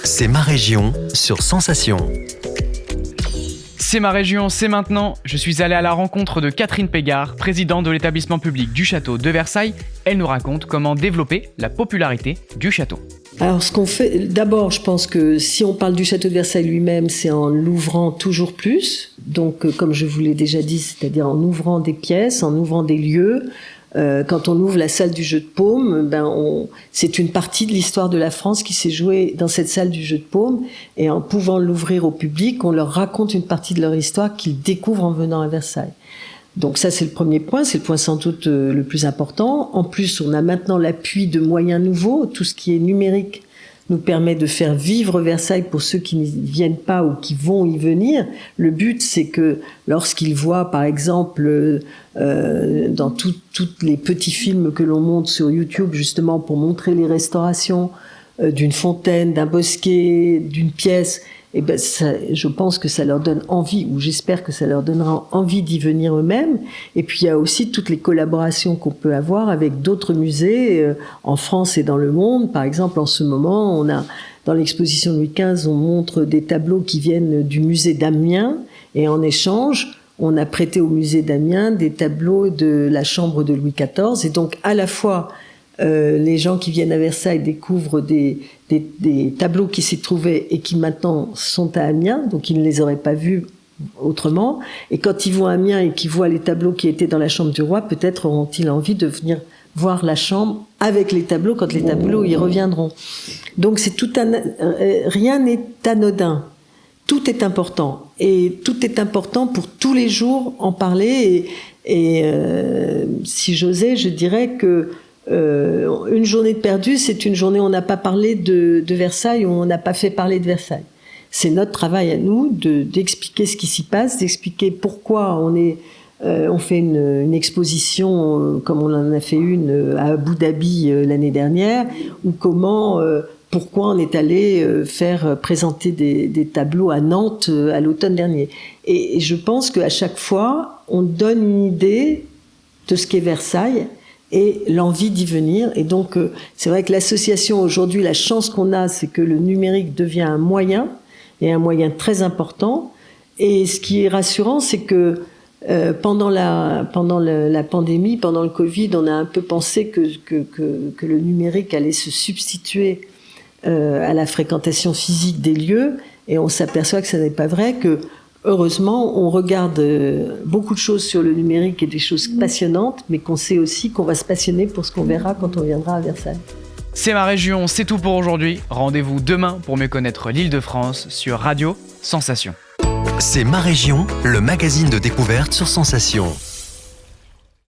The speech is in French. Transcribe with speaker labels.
Speaker 1: C'est ma région sur Sensation.
Speaker 2: C'est ma région, c'est maintenant. Je suis allé à la rencontre de Catherine Pégard, présidente de l'établissement public du château de Versailles. Elle nous raconte comment développer la popularité du château.
Speaker 3: Alors ce qu'on fait, d'abord je pense que si on parle du château de Versailles lui-même, c'est en l'ouvrant toujours plus. Donc comme je vous l'ai déjà dit, c'est-à-dire en ouvrant des pièces, en ouvrant des lieux. Quand on ouvre la salle du jeu de paume, c'est une partie de l'histoire de la France qui s'est jouée dans cette salle du jeu de paume. Et en pouvant l'ouvrir au public, on leur raconte une partie de leur histoire qu'ils découvrent en venant à Versailles. Donc ça, c'est le premier point, c'est le point sans doute le plus important. En plus, on a maintenant l'appui de moyens nouveaux. Tout ce qui est numérique nous permet de faire vivre Versailles pour ceux qui n'y viennent pas ou qui vont y venir. Le but, c'est que lorsqu'ils voient, par exemple, dans tous les petits films que l'on monte sur YouTube, justement pour montrer les restaurations d'une fontaine, d'un bosquet, d'une pièce, je pense que ça leur donne envie, ou j'espère que ça leur donnera envie d'y venir eux-mêmes. Et puis il y a aussi toutes les collaborations qu'on peut avoir avec d'autres musées en France et dans le monde. Par exemple, en ce moment, on a dans l'exposition Louis XV, on montre des tableaux qui viennent du musée d'Amiens, et en échange, on a prêté au musée d'Amiens des tableaux de la chambre de Louis XIV. Et donc à la fois les gens qui viennent à Versailles découvrent des tableaux qui s'y trouvaient et qui maintenant sont à Amiens, donc ils ne les auraient pas vus autrement. Et quand ils vont à Amiens et qu'ils voient les tableaux qui étaient dans la chambre du roi, peut-être auront-ils envie de venir voir la chambre avec les tableaux quand les tableaux y reviendront. Donc c'est rien n'est anodin. Tout est important. Et tout est important pour tous les jours en parler. Et si j'osais, je dirais que une journée de perdu, c'est une journée où on n'a pas parlé de Versailles, où on n'a pas fait parler de Versailles. C'est notre travail à nous d'expliquer ce qui s'y passe, d'expliquer pourquoi on fait une exposition comme on en a fait une à Abu Dhabi l'année dernière, ou pourquoi on est allé faire présenter des tableaux à Nantes à l'automne dernier. Et je pense qu'à chaque fois, on donne une idée de ce qu'est Versailles et l'envie d'y venir. Et donc, c'est vrai que l'association, aujourd'hui, la chance qu'on a, c'est que le numérique devient un moyen, et un moyen très important. Et ce qui est rassurant, c'est que pendant la pandémie, pendant le Covid, on a un peu pensé que le numérique allait se substituer à la fréquentation physique des lieux, et on s'aperçoit que ça n'est pas vrai, que heureusement, on regarde beaucoup de choses sur le numérique et des choses passionnantes, mais qu'on sait aussi qu'on va se passionner pour ce qu'on verra quand on viendra à Versailles.
Speaker 2: C'est ma région, c'est tout pour aujourd'hui. Rendez-vous demain pour mieux connaître l'Île-de-France sur Radio Sensation.
Speaker 1: C'est ma région, le magazine de découverte sur Sensation.